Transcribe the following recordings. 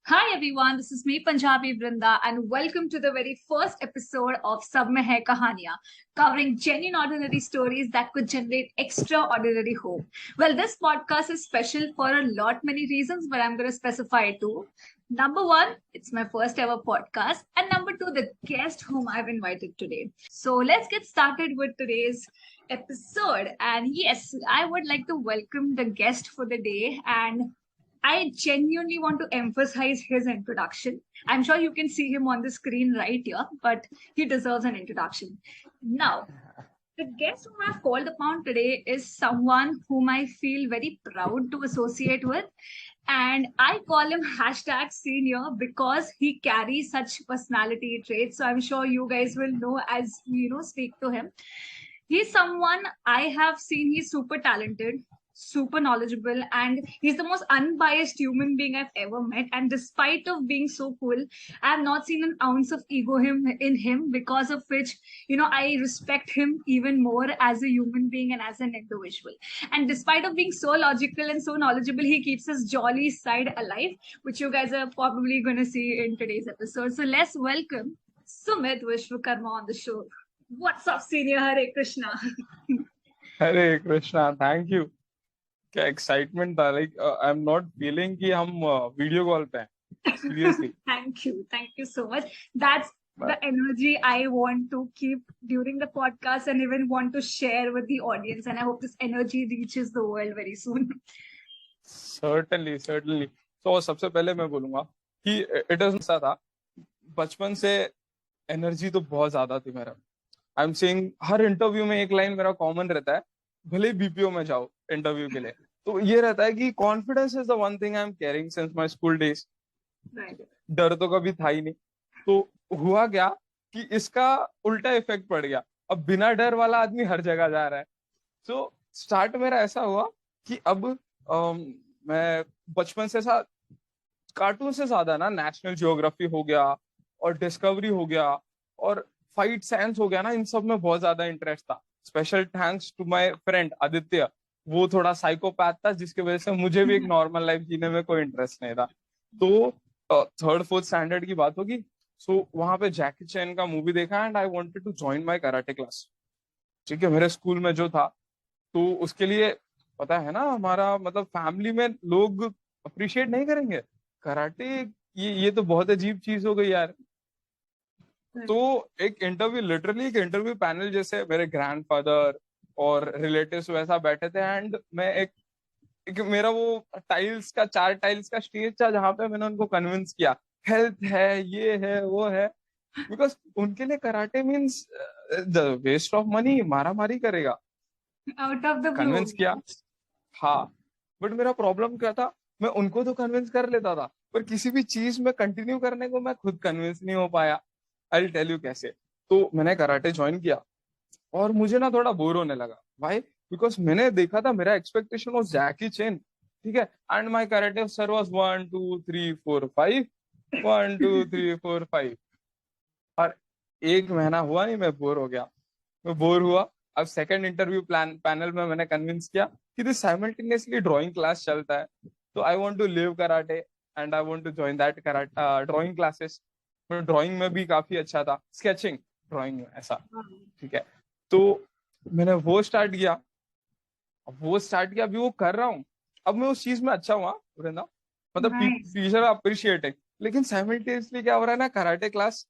Hi everyone, this is me Punjabi Brinda and welcome to the very first episode of Sab Mein Hai Kahaniyan, covering genuine ordinary stories that could generate extraordinary hope. Well, this podcast is special for a lot many reasons, but I'm going to specify two. Number one, it's my first ever podcast, and number two, the guest whom I've invited today. So let's get started with today's episode. And yes, I would like to welcome the guest for the day, and I genuinely want to emphasize his introduction. I'm sure you can see him on the screen right here, but he deserves an introduction. Now, the guest whom I've called upon today is someone whom I feel very proud to associate with. And I call him hashtag senior because he carries such personality traits. So I'm sure you guys will know as speak to him. He's someone I have seen. He's super talented, super knowledgeable, and he's the most unbiased human being I've ever met. And despite of being so cool, I have not seen an ounce of ego in him, because of which I respect him even more as a human being and as an individual. And despite of being so logical and so knowledgeable, he keeps his jolly side alive, which you guys are probably going to see in today's episode. So let's welcome Sumit Vishwakarma on the show. What's up, senior? Hare Krishna. Hare Krishna thank you क्या excitement था like I am not feeling कि हम video call पे हैं seriously Thank you so much. That's the energy I want to keep during the podcast and even want to share with the audience. And I hope this energy reaches the world very soon. Certainly certainly तो सबसे पहले मैं बोलूंगा कि it is ऐसा था बचपन से एनर्जी तो बहुत ज्यादा थी मेरा I am saying her interview में एक लाइन मेरा कॉमन रहता है भले बीपीओ में जाओ इंटरव्यू के लिए तो ये रहता है कि confidence is the one thing I am carrying since my school days Right. डर तो कभी था ही नहीं तो हुआ क्या कि इसका उल्टा इफेक्ट पड़ गया अब बिना डर वाला आदमी हर जगह जा रहा है तो स्टार्ट मेरा ऐसा हुआ कि अब मैं बचपन से कार्टून से ज्यादा ना नेशनल जियोग्राफी हो गया और डिस्कवरी हो गया और फाइट साइंस हो गया ना इन सब में बहुत ज्यादा इंटरेस्ट था special thanks to my friend Aditya वो थोड़ा साइकोपैथ था जिसकी वजह से मुझे भी एक नॉर्मल लाइफ जीने में कोई इंटरेस्ट नहीं था तो थर्ड फोर्थ स्टैंडर्ड की बात होगी सो वहां पे जैकी चैन का मूवी देखा and I wanted to join my karate class ठीक है मेरे स्कूल में जो था तो उसके लिए पता है ना हमारा मतलब फैमिली में लोग अप्रिशिएट नहीं करेंगे कराटे ये तो बहुत अजीब चीज हो गई यार तो एक इंटरव्यू पैनल जैसे मेरे ग्रैंडफादर और रिलेटिव्स वैसा बैठे थे एंड मैं एक मेरा वो चार टाइल्स का स्टेज था जहां पे मैंने उनको कन्विंस किया हेल्थ है ये है वो है बिकॉज उनके लिए karate means the waste of money मारा मारी करेगा Out of the blue. Convince किया हाँ बट मेरा प्रॉब्लम क्या था मैं उनको तो कन्विंस कर लेता था पर किसी भी चीज में कंटिन्यू करने को मैं खुद कन्विंस नहीं हो पाया आई टेल यू कैसे तो मैंने कराटे ज्वाइन किया और मुझे ना थोड़ा बोर होने लगा भाई बिकॉज मैंने देखा था मेरा एक्सपेक्टेशन वाज जैकी चेन ठीक है and my karate sir was 1 2 3 4 5 1 2 3 4 5 और एक महीना हुआ नहीं मैं बोर हो गया मैं बोर हुआ अब सेकंड इंटरव्यू प्लान पैनल में मैंने कन्विंस किया कि दिस साइमल्टेनियसली ड्राइंग क्लास चलता है तो I want to leave karate and I want to join that karate drawing classes मैं ड्राइंग में भी काफी अच्छा था स्केचिंग ड्राइंग में ऐसा ठीक है तो मैंने वो स्टार्ट किया अभी वो कर रहा हूँ अब मैं उस चीज में अच्छा हुआ वृंदा मतलब Nice. टीचर अप्रिशिएटिंग लेकिन साइमल्टेनियसली क्या हो रहा है ना कराटे क्लास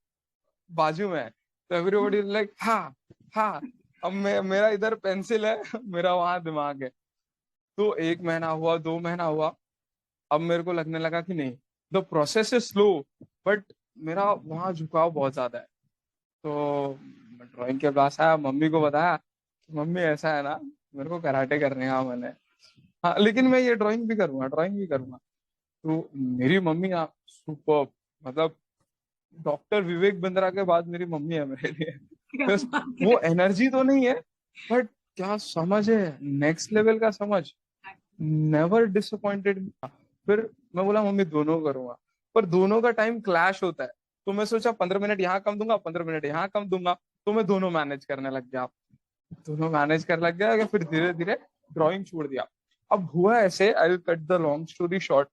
बाजू में है तो एवरीबॉडी लाइक हाँ हाँ अब मेरा इधर पेंसिल है मेरा वहां दिमाग है तो एक महीना हुआ 2 महीना हुआ अब मेरे को लगने लगा कि नहीं the process is slow but मेरा वहां झुकाव बहुत ज्यादा है तो ड्राइंग के पास आया मम्मी को बताया कि मम्मी ऐसा है ना मेरे को कराटे करने का मन है हाँ लेकिन मैं ये ड्राइंग भी करूंगा तो मेरी मम्मी सुपर मतलब डॉक्टर विवेक बिंद्रा के बाद मेरी मम्मी है मेरे लिए बस वो एनर्जी तो नहीं है बट क्या समझ है नेक्स्ट लेवल का समझ नेवर डिसअपॉइंटेड फिर मैं बोला मम्मी दोनों करूंगा पर दोनों का टाइम क्लैश होता है तो मैं सोचा 15 मिनट यहाँ कम दूंगा 15 मिनट यहाँ कम दूंगा तो मैं दोनों मैनेज करने लग गया फिर धीरे धीरे ड्राइंग छोड़ दिया अब हुआ ऐसे I will cut the long story short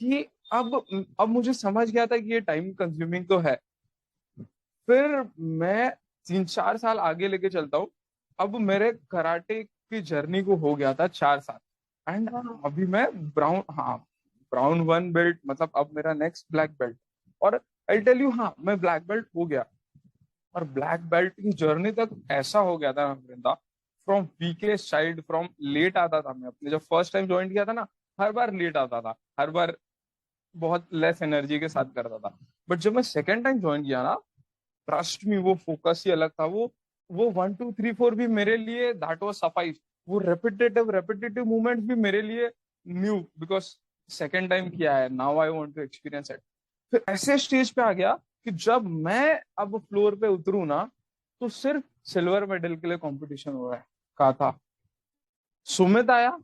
कि अब मुझे समझ गया था कि ये टाइम कंज्यूमिंग तो है। फिर मैं 3-4 साल आगे लेके चलता हूँ। अब मेरे कराटे की जर्नी को हो गया था 4 साल। And Wow. अभी मैं ब्राउन, हाँ, ब्राउन 1 बेल्ट, मतलब अब मेरा नेक्स्ट ब्लैक बेल्ट। और आई टेल यू, हाँ, मैं ब्लैक बेल्ट हो गया। और ब्लैक बेल्ट की जर्नी तक ऐसा हो गया था ना Vrinda, from weakest child, from late आता था मैं अपने, जब फर्स्ट टाइम ज्वाइन किया था ना, हर बार लेट आता था, हर बार बहुत लेस एनर्जी के साथ करता था। बट जब मैं सेकेंड टाइम ज्वाइन किया ना, ट्रस्ट मी, वो फोकस ही अलग था। वो 1 2 3 4 भी मेरे लिए दैट वाज सफाइस। वो रेपिटेटिव रेपिटेटिव मूवमेंट्स भी मेरे लिए न्यू, बिकॉज सेकेंड टाइम किया है, now I want to experience it. फिर ऐसे स्टेज पे आ गया कि जब मैं अब फ्लोर पे उतरू ना, तो सिर्फ सिल्वर मेडल के लिए कंपटीशन हो रहा है कहा था। सुमित आया,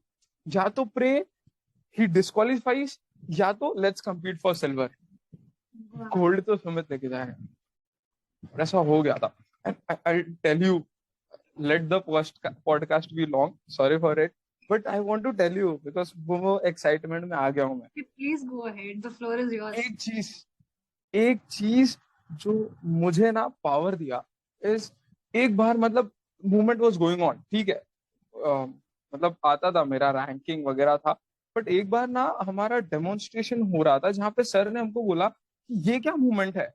या तो प्रे ही डिस्क्वालीफाइज, या तो let's compete for silver. Wow. Gold तो सुमित लेके जाएगा। ऐसा हो गया था। And I tell you, let the podcast be long, sorry for it, but I want to tell you because वो एक्साइटमेंट में आ गया हूं मैं। Please go ahead. The floor is yours. एक चीज एक चीज जो मुझे ना पावर दिया इस, एक बार मतलब मूवमेंट वाज गोइंग ऑन, ठीक है, मतलब आता था, मेरा रैंकिंग वगैरह था। बट एक बार ना हमारा डेमोन्स्ट्रेशन हो रहा था जहाँ पे सर ने हमको बोला कि ये क्या मूवमेंट है,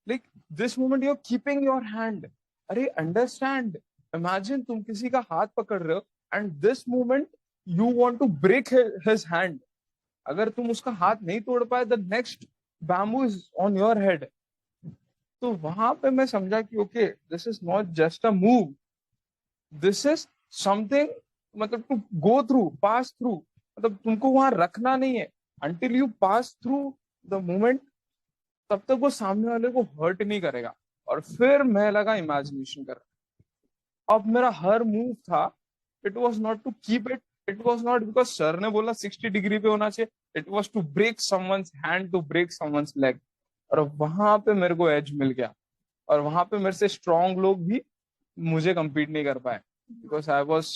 like this movement you are keeping your hand. अरे अंडरस्टैंड, इमेजिन तुम किसी का हाथ पकड़ रहे हो and this movement you want to break his hand. अगर तुम उसका हाथ नहीं तोड़ पाए, the next bamboo is on your head. तो वहां पे मैं समझा कि okay, this is not just a move, this is something, मतलब to go through, pass through, मतलब तुमको वहां रखना नहीं है। Until you pass through the moment, तब तक वो सामने वाले को हर्ट नहीं करेगा। और फिर मैं लगा इमेजिनेशन कर। अब मेरा हर मूव था, it was not to keep it, it was not because sir ने बोला 60 डिग्री पे होना चाहिए, it was to break someone's hand, to break someone's leg. और वहां पे मेरे को एज मिल गया। और वहां पे मेरे से स्ट्रांग लोग भी मुझे compete नहीं कर पाए, because I was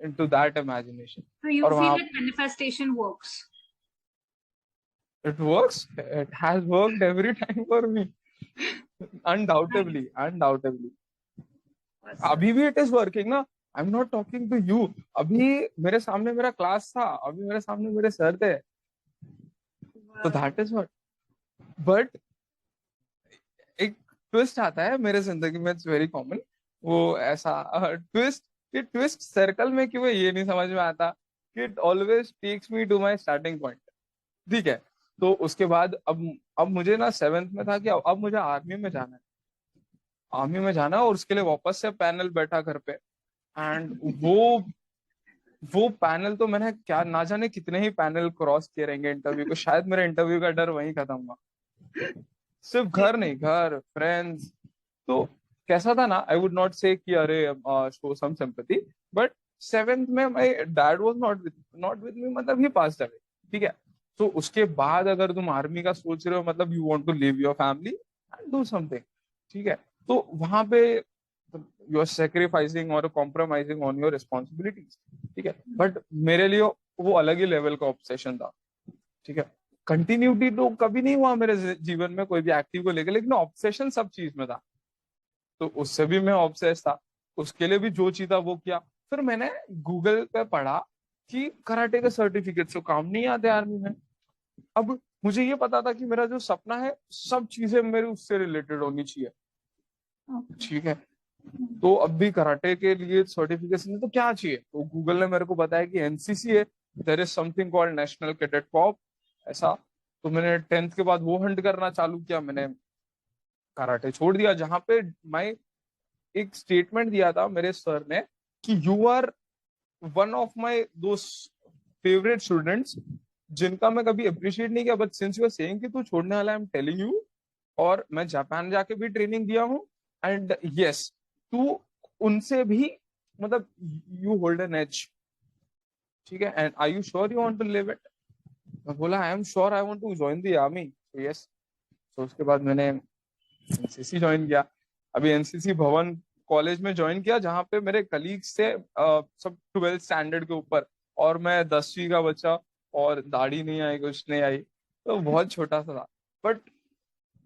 into that imagination. So you और feel वहां, that manifestation works. It works, it has worked every time for me, Nice. Undoubtedly, undoubtedly. Awesome. अभी भी इट इज वर्किंग ना। I am not talking to you, अभी मेरे सामने मेरा class था, अभी मेरे सामने मेरे सर थे। तो Wow. That is what. But एक ट्विस्ट आता है मेरे जिंदगी में, इट्स वेरी कॉमन। वो ऐसा ट्विस्ट, कि ट्विस्ट सर्कल में क्यों है ये नहीं समझ में आता, कि it always takes me to my starting point. ठीक है। तो उसके बाद अब मुझे ना सेवेंथ में था कि अब मुझे आर्मी में जाना है, आर्मी में जाना है। और उसके लिए वापस से पैनल बैठा घर पे। एंड वो पैनल तो मैंने क्या ना जाने कितने ही पैनल क्रॉस किए रहेंगे इंटरव्यू को, शायद मेरा इंटरव्यू का डर वहीं खत्म हुआ। सिर्फ घर नहीं, घर, फ्रेंड्स। तो कैसा था ना, आई वुड नॉट से कि अरे show some sympathy, but seventh में my dad was not with me, मतलब ही पास्ड अवे। ठीक है। तो उसके बाद अगर तुम आर्मी का सोच रहे हो, मतलब you want to leave your family and do something. ठीक है। तो वहां पे यू आर सेक्रीफाइसिंग और कॉम्प्रोमाइजिंग ऑन योर रिस्पॉन्सिबिलिटीज। ठीक है। बट मेरे लिए वो अलग ही लेवल का ऑब्सेशन था। ठीक है। कंटिन्यूटी तो कभी नहीं हुआ मेरे जीवन में कोई भी एक्टिव को लेकर, लेकिन ऑब्सेशन सब चीज में था। तो उससे भी मैं ऑब्सेस था, उसके लिए भी जो चीज था वो किया। फिर मैंने गूगल पे पढ़ा कि कराटे के सर्टिफिकेट से काम नहीं आते आर्मी में। अब मुझे ये पता था कि मेरा जो सपना है, सब चीजें मेरे उससे रिलेटेड होनी चाहिए। Okay. ठीक है। तो अब भी कराटे के लिए सर्टिफिकेशन तो क्या चाहिए, तो गूगल ने मेरे को बताया कि एनसीसी है, there is something called national cadet corps, ऐसा। तो मैंने 10th के बाद वो हंट करना चालू किया, मैंने कराटे छोड़ दिया। जहां पे मैं, एक स्टेटमेंट दिया था मेरे सर ने कि you are one of my those favourite students, जिनका मैं कभी अप्रिशिएट नहीं किया, but since you are saying कि तू छोड़ने वाला है, आई एम टेलिंग यू। और मैं जापान जाके भी ट्रेनिंग दिया हूँ। एंड यस, तू उनसे भी, मतलब यू होल्ड एन एज। ठीक है। And are you sure you want to leave it. मैं बोला I am sure I want to join the army, yes. तो उसके बाद मैंने एनसीसी ज्वाइन किया। अभी एनसीसी भवन कॉलेज में ज्वाइन किया, जहाँ पे मेरे कलीग्स थे सब 12th स्टैंडर्ड के ऊपर, और मैं 10वीं का बच्चा। और दाढ़ी नहीं आई, कुछ नहीं आई, तो बहुत छोटा सा था। बट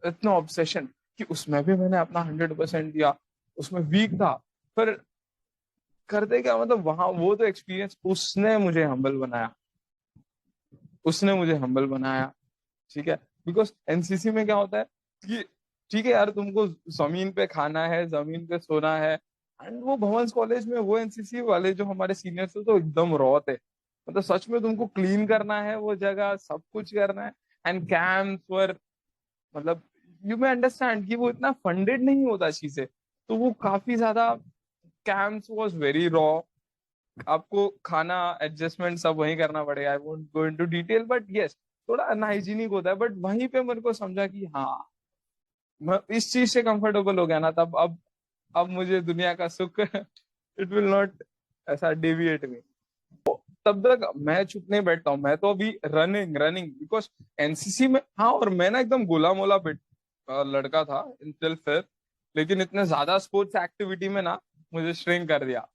इतना ऑब्सेशन कि उसमें भी मैंने अपना 100% दिया, उसमें वीक था, पर करते क्या, मतलब वहां वो तो एक्सपीरियंस उसने मुझे हम्बल बनाया। ठीक है, बिकॉज एनसीसी में क्या होता है कि ठीक है यार, तुमको जमीन पे खाना है, जमीन पे सोना है। एंड वो भवंस कॉलेज में वो एनसीसी वाले जो हमारे सीनियर्स थे तो एकदम रॉ थे, मतलब सच में तुमको क्लीन करना है वो जगह, सब कुछ करना है। एंड कैंप्स वर, मतलब यू मे अंडरस्टैंड कि वो इतना फंडेड नहीं होता चीजें, तो वो काफी ज्यादा, कैंप्स वाज वेरी रॉ। आपको खाना एडजस्टमेंट सब वहीं करना पड़ेगा, I won't go into detail, but yes, थोड़ा अनहाइजीनिक होता है। बट वहीं पे मेरे को समझा कि हाँ, मैं इस चीज से कंफर्टेबल हो गया ना, तब अब मुझे दुनिया का सुख इट विल नॉट ऐसा डेविएट मी। तब तक मैं चुप नहीं बैठता हूँ, मैं तो अभी रनिंग रनिंग, बिकॉज एनसीसी में, हाँ, और मैं ना एकदम गोला मोला बिट लड़का था इंटिल फिर, लेकिन इतने ज्यादा स्पोर्ट्स एक्टिविटी में ना मुझे श्रिंक कर दिया,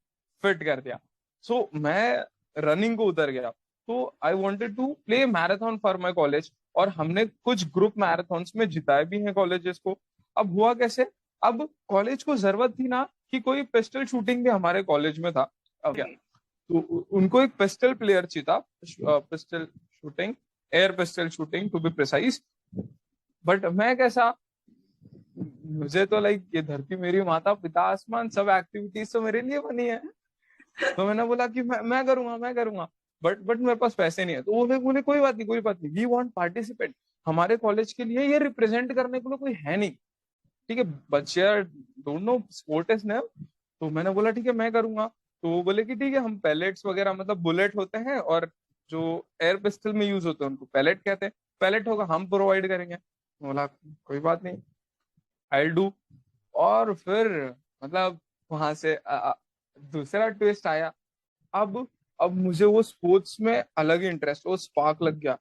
फिट कर दिया। सो मैं रनिंग को उतर गया। तो I wanted to play marathon for my college, और हमने कुछ ग्रुप मैराथन्स में जिताए भी हैं कॉलेजेस को। अब हुआ कैसे, अब कॉलेज को जरूरत थी ना कि कोई पिस्टल शूटिंग भी हमारे कॉलेज में था। अब क्या, तो उनको एक पिस्टल प्लेयर चाहिए था, pistol shooting, air pistol shooting to be precise. But मैं कैसा, मुझे तो लाइक ये धरती मेरी माता, पिता आसमान, सब एक्टिविटीज तो मेरे लिए बनी है। तो मैंने बोला कि मैं करूंगा। बट मेरे पास पैसे नहीं है। तो वो लोग बोले कोई बात नहीं, वी वांट पार्टिसिपेट, हमारे कॉलेज के लिए ये रिप्रेजेंट करने के लिए कोई है नहीं। ठीक है, बच्चे don't know sport is name. तो मैंने बोला ठीक है मैं करूंगा। तो वो बोले कि ठीक है, हम पैलेट्स वगैरह, मतलब बुलेट होते हैं और जो एयर पिस्टल में यूज होते हैं उनको पैलेट कहते हैं, पैलेट होगा हम प्रोवाइड करेंगे। बोला कोई बात नहीं, आई डू। और फिर मतलब वहां से दूसरा ट्विस्ट आया। अब अब मुझे वो स्पोर्ट्स में अलग ही इंटरेस्ट, वो स्पार्क लग गया।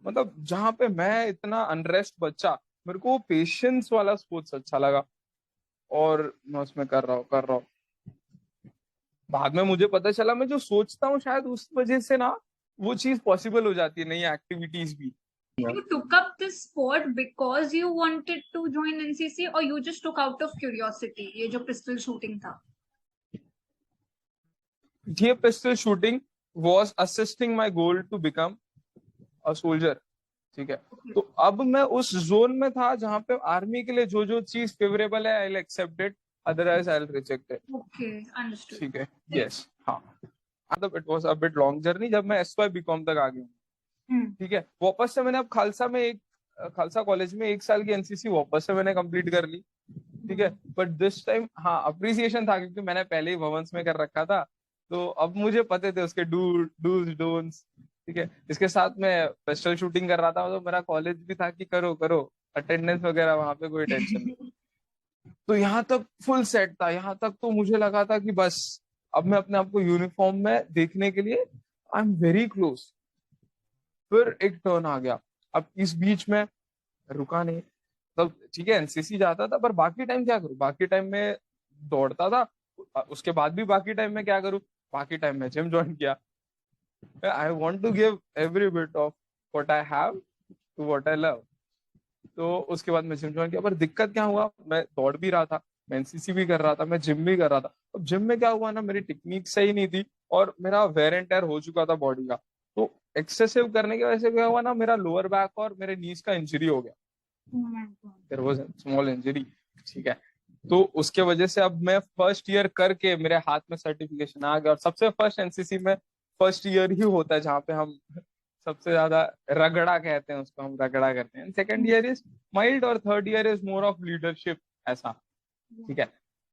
मतलब जहां पे मैं इतना अनरेस्ट बच्चा, मेरे को वो पेशेंस वाला स्पोर्ट्स अच्छा लगा, और मैं उसमें कर रहा हूँ। बाद में मुझे पता चला मैं जो सोचता हूँ शायद उस वजह से ना वो चीज पॉसिबल हो जाती है, नई एक्टिविटीज भी। You took up this sport because you wanted to join NCC or you just took out of curiosity ये जो पिस्टल शूटिंग था? ये pistol shooting was assisting my goal to become a soldier. ठीक है, Okay. तो अब मैं उस जोन में था जहां पे आर्मी के लिए जो जो चीज फेवरेबल है, I will accept it, otherwise I will reject it. Okay, understood. ठीक है, यस, हाँ। मतलब it was a bit long journey, जब मैं एसवाई बीकॉम तक आ गया। Hmm. ठीक है, वापस से मैंने अब खालसा कॉलेज में 1 साल की एनसीसी वापस से मैंने कंप्लीट कर ली। ठीक है, बट दिस टाइम हाँ अप्रिसिएशन था, क्योंकि मैंने पहले ही भवंस में कर रखा था, तो अब मुझे पते थे उसके डूज डोंट्स। ठीक है, इसके साथ मैं पिस्टल शूटिंग कर रहा था, तो मेरा कॉलेज भी था कि करो करो, अटेंडेंस वगैरह वहां पे कोई टेंशन नहीं। तो यहाँ तक फुल सेट था, यहाँ तक तो मुझे लगा था कि बस अब मैं अपने आप को यूनिफॉर्म में देखने के लिए आई एम वेरी क्लोज। फिर एक टर्न आ गया। अब इस बीच में रुका नहीं, तब ठीक है एनसीसी जाता था, पर बाकी टाइम क्या करूं, बाकी टाइम में दौड़ता था। उसके बाद भी बाकी टाइम में क्या करूं, बाकी टाइम में जिम ज्वाइन किया। I want to give every bit of what I have to what I love. तो उसके बाद मैं जिम ज्वाइन किया, पर दिक्कत क्या हुआ, मैं दौड़ भी रहा था, मैं एनसीसी भी कर रहा था, मैं जिम भी कर रहा था। अब जिम में क्या हुआ ना, मेरी टेक्निक सही नहीं थी, और मेरा वेयर एंड टेयर हो चुका था बॉडी का। तो एक्सेसिव करने की वजह से क्या हुआ ना, मेरा लोअर बैक और मेरे नीज का इंजरी हो गया। Oh my God. There was a small injury. ठीक है, तो उसके वजह से अब मैं फर्स्ट ईयर करके मेरे हाथ में सर्टिफिकेशन आ गया, और सबसे फर्स्ट एनसीसी में फर्स्ट ईयर ही होता है जहाँ पे हम सबसे ज्यादा रगड़ा कहते हैं उसको, हम रगड़ा करते हैं। सेकंड ईयर इज माइल्ड, और third year is more of leadership, ऐसा। ठीक है,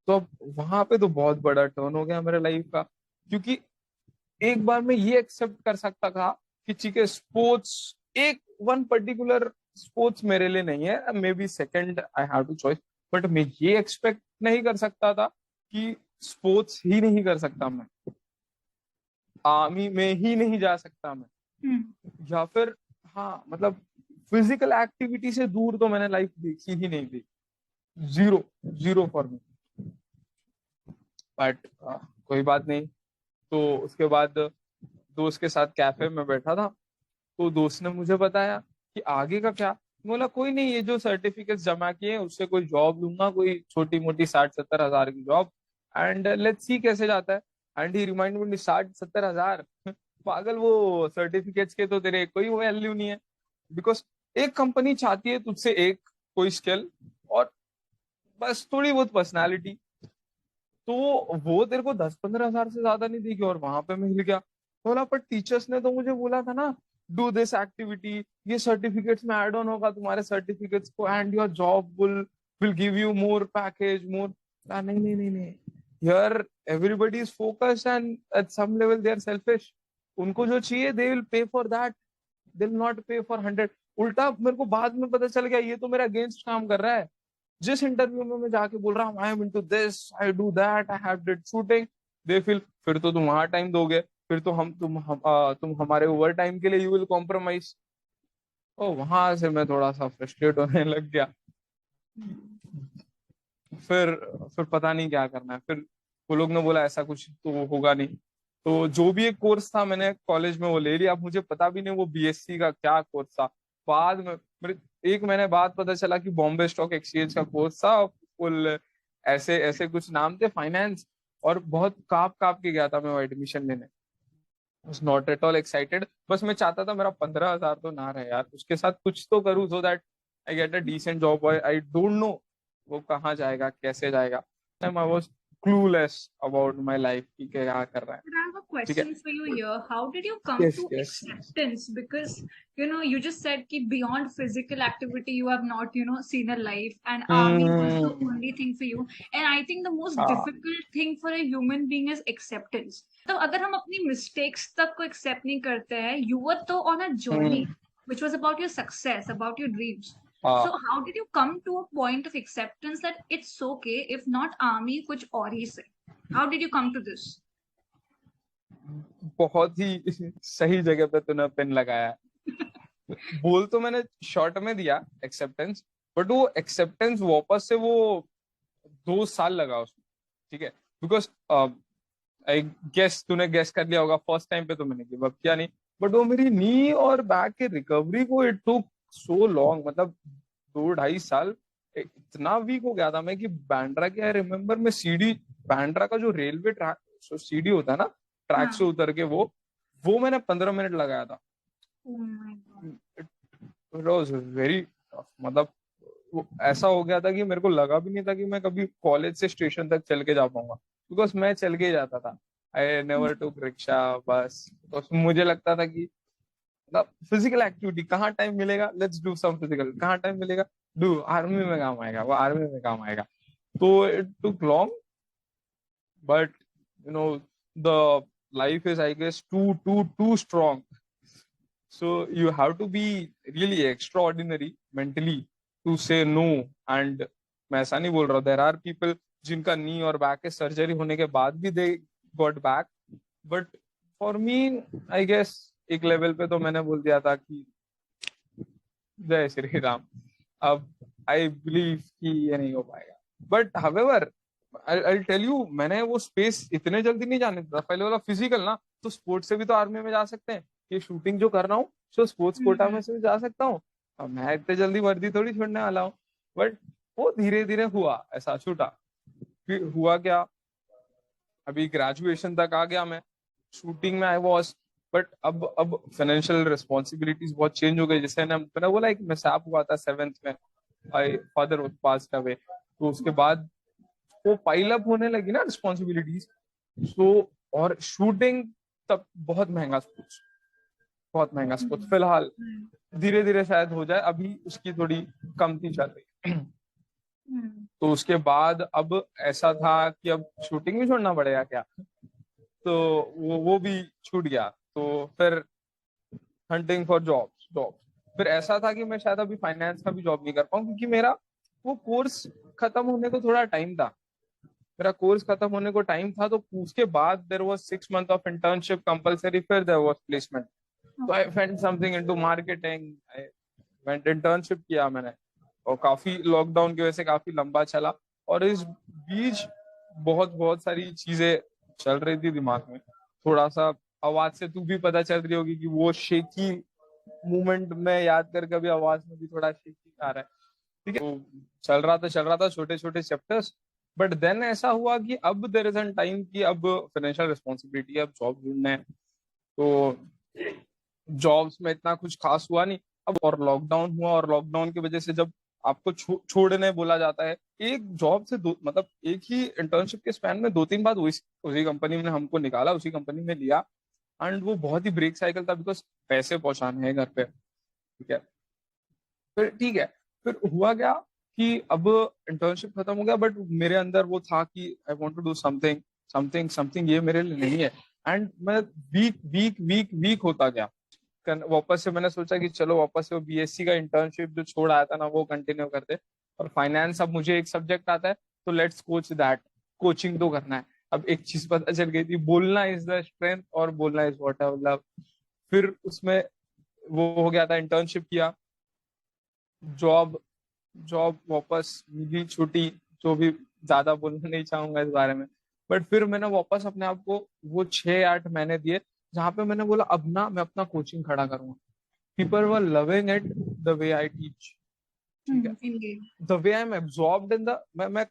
तो अब वहां पे तो बहुत बड़ा टर्न हो गया मेरे लाइफ का, क्योंकि एक बार मैं ये एक्सेप्ट कर सकता था कि ठीक है स्पोर्ट्स, एक वन पर्टिकुलर स्पोर्ट्स मेरे लिए नहीं है, maybe second I have to choice. But मैं ये एक्सपेक्ट नहीं कर सकता था कि स्पोर्ट्स ही नहीं कर सकता मैं, आर्मी में ही नहीं जा सकता मैं, Hmm. या फिर हाँ मतलब फिजिकल एक्टिविटी से दूर तो मैंने लाइफ देखी ही नहीं थी। Zero, zero for me. But कोई बात नहीं। तो उसके बाद दोस्त के साथ कैफे में बैठा था, तो दोस्त ने मुझे बताया कि आगे का क्या। बोला कोई नहीं, ये जो सर्टिफिकेट्स जमा किए हैं उससे कोई जॉब लूंगा, कोई छोटी मोटी 60-70 हजार की जॉब, एंड लेट्स सी कैसे जाता है। एंड ही रिमाइंड मी, 60-70 हजार पागल, वो सर्टिफिकेट्स के तो तेरे कोई वैल्यू नहीं है। बिकॉज एक कंपनी चाहती है तुझसे एक कोई स्किल और बस थोड़ी बहुत पर्सनालिटी, तो वो तेरे को 10-15 हजार से ज्यादा नहीं देगी, और वहां पे मैं हिल गया। बोला पर टीचर्स ने तो मुझे बोला था ना, डू दिस एक्टिविटी, ये सर्टिफिकेट्स में ऐड ऑन होगा तुम्हारे सर्टिफिकेट्स को, and your job will give you more package more. नहीं नहीं नहीं नहीं, here everybody is focused and at some level they are selfish. उनको जो चाहिए they will pay for that, they will not pay for 100। उल्टा मेरे को बाद में पता चल गया ये तो मेरा अगेंस्ट काम कर रहा है। जिस इंटरव्यू में मैं जाके बोल रहा हूँ I am into this, I do that, I have did shooting, they feel फिर तो तुम वहां टाइम दोगे, फिर तो तुम हमारे ओवर टाइम के लिए यू विल कॉम्प्रोमाइज। तो वहां से मैं थोड़ा सा फ्रस्ट्रेट होने लग गया। फिर फिर पता नहीं क्या करना है। फिर वो लोग ने बोला ऐसा कुछ तो होगा नहीं, तो जो भी एक कोर्स था मैंने कॉलेज में वो ले लिया। अब मुझे पता भी नहीं वो बीएससी का क्या कोर्स था। बाद में मेरे 1 महीने बाद पता चला कि बॉम्बे स्टॉक एक्सचेंज का कोर्स था। फुल ऐसे ऐसे कुछ नाम थे, फाइनेंस, और बहुत काप काप के गया था मैं वो एडमिशन लेने। was not at all excited, बस मैं चाहता था मेरा 15 हजार तो ना रहे यार, उसके साथ कुछ तो करूँ so that I get a decent job. I don't know वो कहाँ जाएगा कैसे जाएगा। I was clueless about my life कि क्या कर रहा है। But I have a ठीक है। question for you here. How did you come yes to yes. acceptance? Because you just said that beyond physical activity, you have not seen a life, and army was the only thing for you. And I think the most हाँ difficult thing for a human being is acceptance. तो अगर हम अपनी mistakes तक को accept नहीं करते हैं, you were तो on a journey, which was about your success, about your dreams. So हाँ, how did you come to a point of acceptance that it's okay if not army, कुछ और ही से? How did you come to this? बहुत ही सही जगह पे तूने pin लगाया है। बोल तो मैंने शॉर्ट में दिया एक्सेप्टेंस, बट वो एक्सेप्टेंस वापस से वो 2 साल लगा उसमें। ठीक है, बिकॉज आई गेस तूने गेस कर लिया होगा, फर्स्ट टाइम पे तो मैंने गिव अप किया नहीं, बट वो मेरी नी और बैक की रिकवरी को इट टुक सो लॉन्ग, मतलब 2-2.5 साल। इतना वीक हो गया था मैं कि बैंड्रा के, आई रिमेम्बर मैं सीडी, बैंड्रा का जो रेलवे ट्रैक सीडी होता है ना, ट्रैक से हाँ. उतर के वो मैंने 15 मिनट लगाया था। Oh my God. It was very tough, मतलब वो ऐसा हो गया था कि मेरे को लगा भी नहीं था कि मैं कभी कॉलेज से स्टेशन तक चल के जा पाऊंगा, बिकॉज मैं चल के ही जाता था। आई नेवर टुक रिक्शा, बस। तो मुझे लगता था कि मतलब फिजिकल एक्टिविटी कहाँ टाइम मिलेगा, लेट्स डू सम फिजिकल, कहाँ टाइम मिलेगा, डू आर्मी में काम आएगा, वो आर्मी में काम आएगा। तो it took long, but the life is I guess too strong, so you have to be really extraordinary mentally to say no। and मैं ऐसा नहीं बोल रहा, there are people जिनका नी और बैक के सर्जरी होने के बाद भी they got back, but for me I guess एक लेवल पे तो मैंने बोल दिया था कि जय श्री राम, अब आई बिलीव कि ये नहीं हो पाएगा। But however I tell you, मैंने वो स्पेस इतने जल्दी नहीं जाने देता। पहले वाला फिजिकल ना, तो स्पोर्ट्स से भी तो आर्मी में जा सकते हैं, ये शूटिंग जो कर रहा हूँ तो स्पोर्ट्स कोटा में से भी जा सकता हूँ। अब मैं इतने जल्दी वर्दी थोड़ी छोड़ने वाला हूँ। बट वो धीरे धीरे हुआ, ऐसा छूटा। फिर हुआ क्या, अभी ग्रेजुएशन तक आ गया मैं, शूटिंग में आई वॉज, बट अब फाइनेंशियल रिस्पॉन्सिबिलिटीज बहुत चेंज हो गई। जैसे मैंने बोला एक मिसहैप हुआ था 7th में, माय फादर पास्ड अवे, तो उसके बाद वो पाइल अप होने लगी ना रिस्पॉन्सिबिलिटीज। सो और शूटिंग तब बहुत महंगा स्पोर्ट्स, बहुत महंगा स्पोर्ट्स। फिलहाल धीरे धीरे शायद हो जाए, अभी उसकी थोड़ी कमती चल रही है। तो उसके बाद अब ऐसा था कि अब शूटिंग भी छोड़ना पड़ेगा क्या, तो वो भी छूट गया। तो फिर हंटिंग फॉर जॉब। फिर ऐसा था कि मैं शायद अभी फाइनेंस का भी जॉब नहीं कर पाऊँ, क्योंकि मेरा वो कोर्स खत्म होने को थोड़ा टाइम था। मेरा कोर्स खत्म होने को टाइम था, तो उसके बाद there was 6 months of internship compulsory, फिर देयर वाज प्लेसमेंट। तो I went something into marketing, I went internship किया मैंने, और काफी लॉकडाउन की वजह से काफी लंबा चला। और इस बीच बहुत बहुत सारी चीजें चल रही थी दिमाग में। थोड़ा सा आवाज से तू भी पता चल रही होगी कि वो शेकी मूवमेंट में याद करके अभी आवाज में भी थोड़ा शेकी आ रहा है। ठीक है, तो चल रहा था छोटे छोटे चैप्टर्स। बट देन ऐसा हुआ कि अब देयर इज एन टाइम कि अब फाइनेंशियल रिस्पॉन्सिबिलिटी है, अब जॉब ढूंढना है। तो जॉब्स में इतना कुछ खास हुआ नहीं। अब और लॉकडाउन हुआ, और लॉकडाउन की वजह से जब आपको छोड़ने बोला जाता है, एक जॉब से दो मतलब एक ही इंटर्नशिप के स्पैन में 2-3 बार उसी उसी कंपनी ने हमको निकाला, उसी कंपनी में लिया। एंड वो बहुत ही ब्रेक साइकिल था, बिकॉज पैसे पहुंचाने हैं घर पे। ठीक है, फिर ठीक है, फिर हुआ क्या कि अब इंटर्नशिप खत्म हो गया, बट मेरे अंदर वो था कि I want to do something something something, ये मेरे लिए नहीं है। एंड मैं वीक वीक वीक वीक होता गया। वापस से मैंने सोचा कि चलो वापस से वो बीएससी का इंटर्नशिप जो छोड़ आया था ना, वो कंटिन्यू करते। और फाइनेंस, अब मुझे एक सब्जेक्ट आता है, तो लेट्स कोच दैट, कोचिंग तो करना है। अब एक चीज पता चल गई थी, बोलना इज द स्ट्रेंथ और बोलना इज व्हाट आई लव। फिर उसमें वो हो गया था, इंटर्नशिप किया, जॉब जॉब वापस मिली, छुट्टी, जो भी, ज्यादा बोलना नहीं चाहूंगा इस बारे में। बट फिर मैंने वापस अपने आप को वो 6-8 महीने दिए, जहाँ पे मैंने बोला अब ना मैं अपना कोचिंग खड़ा करूंगा। People were loving it the way I teach. ठीक है, Indeed. The way I am absorbed in the, मैं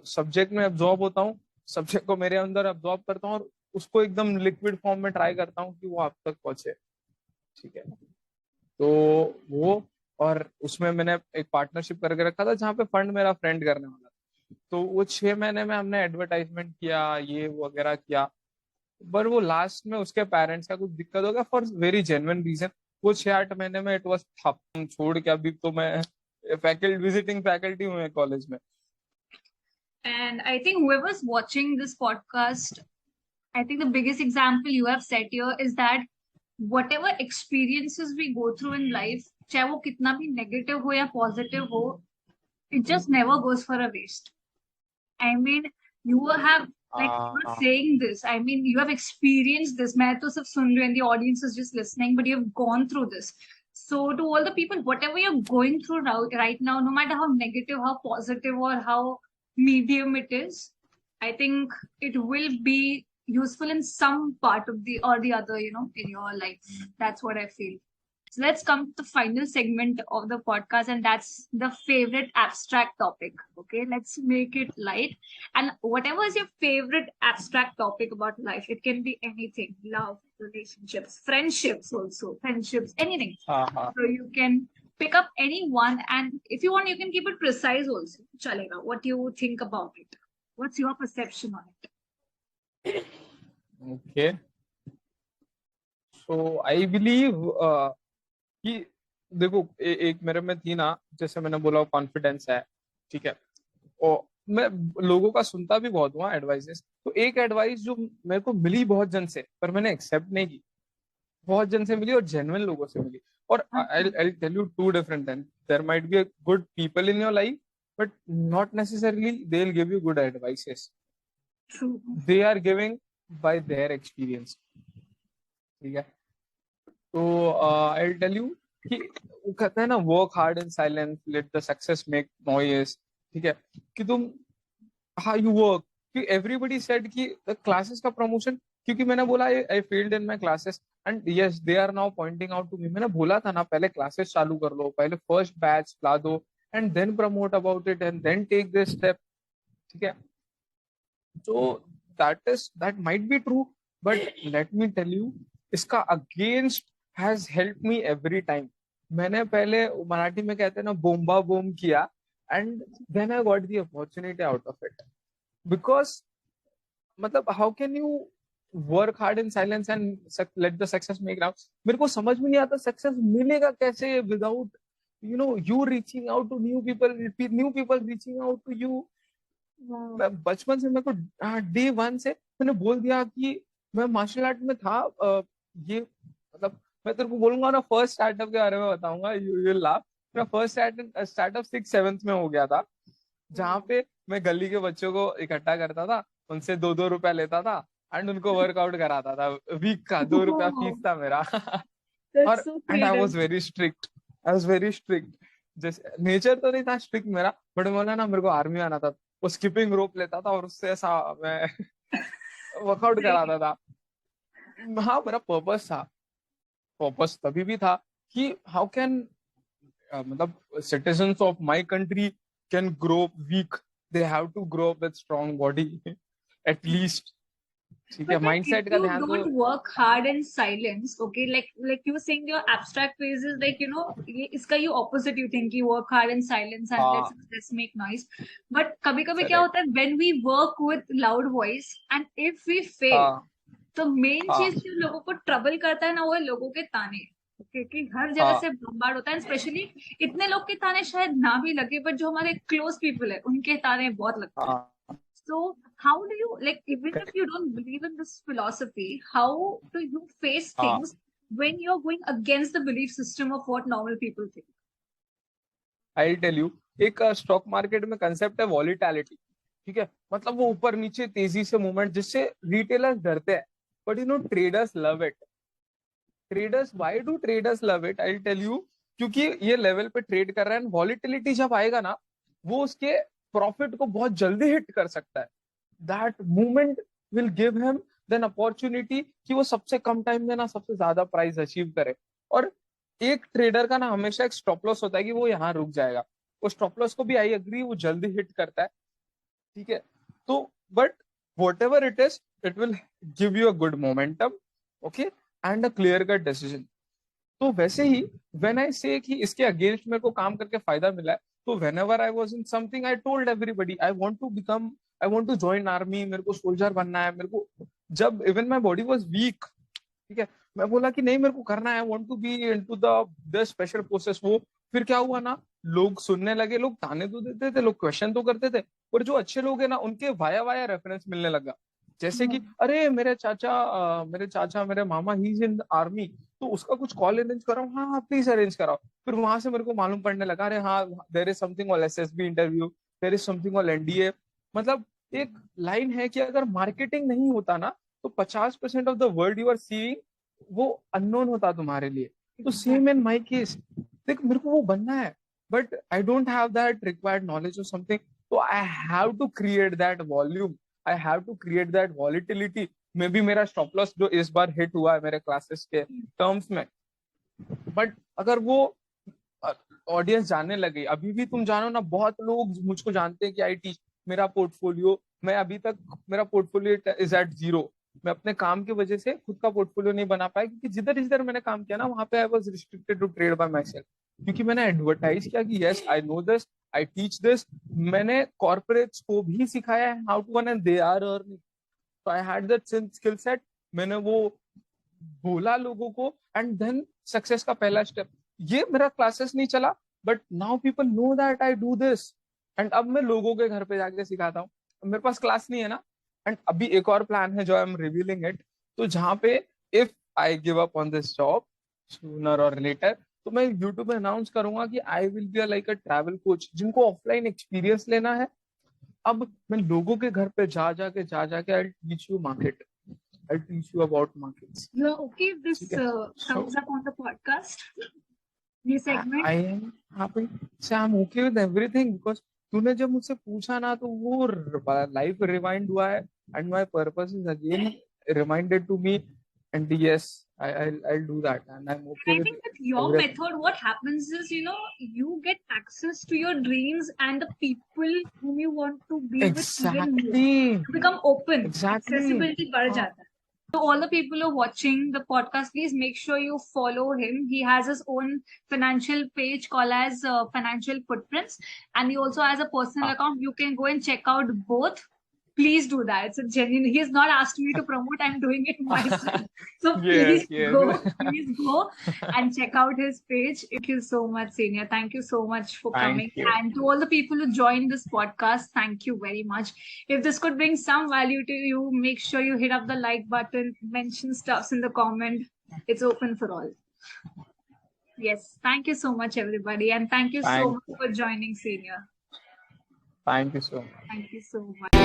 सब्जेक्ट में एब्जॉर्ब होता हूँ, सब्जेक्ट को मेरे अंदर एब्जॉर्ब करता हूँ, और उसको एकदम लिक्विड फॉर्म में ट्राई करता हूँ कि वो आप तक पहुंचे। ठीक है, तो वो, और उसमें मैंने एक पार्टनरशिप करके रखा था, जहाँ पे फंड मेरा फ्रेंड करने वाला था। तो वो 6 महीने में हमने एडवर्टाइजमेंट किया, ये वगैरह किया। पर वो लास्ट में उसके पेरेंट्स का कुछ दिक्कत हो गया, फॉर वेरी जेन्युइन रीजन। वो 6-8 महीने में इट वॉज ठप, छोड़ के अभी तो मैं फैकल्टी, विजिटिंग फैकल्टी हूँ कॉलेज में। And I think whoever's watching this podcast, I think the biggest example you have set here is that whatever experiences we go through in life, चाहे वो कितना भी negative हो या positive हो, it just never goes for a waste. I mean, you have, like you were हाँ, saying this. I mean, you have experienced this. मैं तो सिर्फ सुन रही हूँ and the audience is just listening, but you have gone through this. So to all the people, whatever you're going through right now, no matter how negative, how positive, or how medium it is, I think it will be useful in some part of the or the other, in your life. That's what I feel. So let's come to the final segment of the podcast, and that's the favorite abstract topic. Okay, let's make it light. And whatever is your favorite abstract topic about life, it can be anything: love, relationships, friendships, also friendships, anything. हाँ, हाँ। So you can pick up any one, and if you want, you can keep it precise also. Chalega, what do you think about it? What's your perception on it? Okay, so I believe कि देखो, एक मेरे में थी ना, जैसे मैंने बोला, कॉन्फिडेंस है। ठीक है, और मैं लोगों का सुनता भी बहुत हुआ एडवाइसेस। तो एक एडवाइस जो मेरे को मिली बहुत जन से, पर मैंने एक्सेप्ट नहीं की, बहुत जन से मिली और जेन्युइन लोगों से मिली। और Okay. I tell you two different things, there might be good people in your life, but not necessarily they will give you good advices. True. They are giving by their experience. ठीक है, तो आई tell you कि वो कहते हैं ना, work hard in silence, let the success make noise. ठीक है, कि तुम, हाँ, यू वर्क, कि एवरीबडी सेड कि क्लासेस का प्रमोशन, क्योंकि मैंने बोला I failed in my classes, and yes they are now pointing out to me. मैंने बोला था ना, पहले क्लासेस चालू कर लो, पहले फर्स्ट बैच ला दो, and then promote about it, and then take this step. ठीक है, तो that might be true, but let me tell you, इसका against has help me every time. मैंने पहले, मराठी में कहते हैं ना, बोम्बा बोम किया, and then I got the opportunity out of it. Because मतलब how can you work hard in silence and let the success make now. मेरे को समझ में नहीं आता सक्सेस मिलेगा कैसे without you reaching out to new people reaching out to you. मैं बचपन से, मेरे को डे वन से मैंने बोल दिया कि मैं मार्शल आर्ट में था। ये मतलब मैं तेरे को बोलूंगा ना, फर्स्ट स्टार्टअप के बारे में बताऊंगा, यू विल लाफ। मेरा फर्स्ट स्टार्टअप 6th-7th में हो गया था, जहाँ पे मैं गली के बच्चों को इकट्ठा करता था, उनसे 2-2 रुपया लेता था, एंड उनको वर्कआउट कराता था। वीक का 2 रुपया फीस Oh, था मेरा। और that's so and I creative. Was very strict, I was very strict. जैसे नेचर तो नहीं था स्ट्रिक्ट मेरा, बट बोला ना, मेरे को आर्मी आना था। वो स्किपिंग रोप लेता था, और उससे ऐसा मैं वर्कआउट Right. कराता था। हाँ, मेरा पर्पस था। पर्पस तभी भी था कि how can मतलब citizens of my country can grow up weak, they have to grow up with strong body at least. ठीक है, But then if mindset का you ध्यान तो don't work hard in silence, okay, like you were saying your abstract phrases, like ये इसका you opposite you think you work hard in silence and हाँ let's make noise. But कभी-कभी क्या correct होता है when we work with loud voice and if we fail, हाँ तो main हाँ चीज जो लोगों को ट्रबल करता है ना वो है लोगों के ताने, क्योंकि हर जगह हाँ से बम्बार्ड होता है स्पेशली इतने लोग के ताने शायद ना भी लगे बट जो हमारे क्लोज पीपल है उनके ताने बहुत लगते हैं. हाँ So how do you, like, even if you don't believe in this philosophy, how do you face हाँ things when you're going against the belief system of what normal people think? I tell you. एक stock market में concept है volatility. ठीक है, मतलब वो ऊपर नीचे तेजी से मूवमेंट जिससे रिटेलर्स डरते हैं, but traders love it. Traders, why do traders love it? I tell you, क्योंकि ये लेवल पे ट्रेड कर रहा है, वॉलिटिलिटी जब आएगा ना वो उसके प्रॉफिट को बहुत जल्दी हिट कर सकता है. That movement will give him then opportunity कि वो सबसे कम टाइम में ना सबसे ज्यादा प्राइस अचीव करे. और एक ट्रेडर का ना हमेशा एक स्टॉप लॉस होता है कि वो यहाँ रुक जाएगा. वो स्टॉप लॉस को भी आई एग्री वो जल्दी हिट करता है. ठीक है, तो but what ever it will give you a good momentum, okay, and a clear cut decision. तो वैसे ही व्हेन आई से कि इसके अगेंस्ट मेरे को काम करके फायदा मिला है, तो whenever I was in something I told everybody I want to join army, मेरे को सोल्जर बनना है. मेरे को जब even my body was weak, ठीक है, मैं बोला कि नहीं मेरे को करना है, I want to be into the special forces. वो फिर क्या हुआ ना, लोग सुनने लगे, लोग ताने तो देते थे, लोग क्वेश्चन तो करते थे, पर जो अच्छे लोग है ना उनके वाया वाया रेफरेंस मिलने लगा. जैसे कि अरे मेरे चाचा मेरे मामा ही इज इन आर्मी, तो उसका कुछ कॉल अरेंज कराओ. हाँ हाँ प्लीज अरेंज कराओ. फिर वहां से मेरे को मालूम पड़ने लगा, अरे हाँ there is something all SSB interview, there is something all NDA. मतलब एक लाइन है कि अगर मार्केटिंग नहीं होता ना तो 50% of the world you are seeing वो अननोन होता तुम्हारे लिए. तो सेम इन माई केस, देख मेरे को वो बनना है, but I don't have that required knowledge और समथिंग. तो I have to create that volume, I have to create that volatility. Maybe मेरा स्टॉप लॉस जो इस बार हिट हुआ है मेरे क्लासेस के टर्म्स में, बट अगर वो ऑडियंस जानने लगे, अभी भी तुम जानो ना बहुत लोग मुझको जानते हैं कि आई टीच. मेरा पोर्टफोलियो, मैं अभी तक मेरा पोर्टफोलियो इज एट जीरो. मैं अपने काम की वजह से खुद का पोर्टफोलियो नहीं बना पाया, क्योंकि जिधर जिधर मैंने काम किया ना वहां पे I was restricted to trade by myself. क्योंकि मैंने एडवर्टाइज किया कि yes I know this, I teach this. मैंने कॉर्पोरेट्स को भी सिखाया है how to earn and they are earning. तो I had that skill set. मैंने वो बोला लोगों को, एंड देन सक्सेस का पहला स्टेप. ये मेरा क्लासेस नहीं चला, but now people know that I do this. And अब मैं लोगों के घर पे जाके सिखाता हूँ. मेरे पास क्लास नहीं है ना. एंड अभी एक और प्लान है जो आई एम रिवीलिंग इट. तो जहाँ पे if I give up on this job sooner और लेटर, तो मैं यूट्यूब में अनाउंस करूंगा कि I will be like a travel coach जिनको ऑफलाइन एक्सपीरियंस लेना है. अब मैं लोगों के घर पे जा जाके I teach you market, I teach you about markets. You're okay if this ठीक है, so comes up on the podcast, this segment? I am happy say I am okay with everything, because तूने जब मुझसे पूछा ना तो वो life rewind हुआ है, and my purpose is again reminded to me. And yes I'll do that, and I'm okay And I with think with your everything. method, what happens is, you get access to your dreams and the people whom you want to be with even more. Exactly, You become open. exactly. Accessibility बढ़ हाँ, जाता है. So all the people who are watching the podcast, please make sure you follow him. He has his own financial page called as Financial Footprints, and he also has a personal हाँ. account. You can go and check out both. Please do that. It's a genuine. He has not asked me to promote. I'm doing it myself. So Yes, please go and check out his page. Thank you so much, Senior. Thank you so much for Thank coming. you. And to all the people who joined this podcast, thank you very much. If this could bring some value to you, make sure you hit up the like button, mention stuffs in the comment. It's open for all. Yes. Thank you so much, everybody. And thank you so Thank much for joining, Senior. Thank you so much. Thank you so much.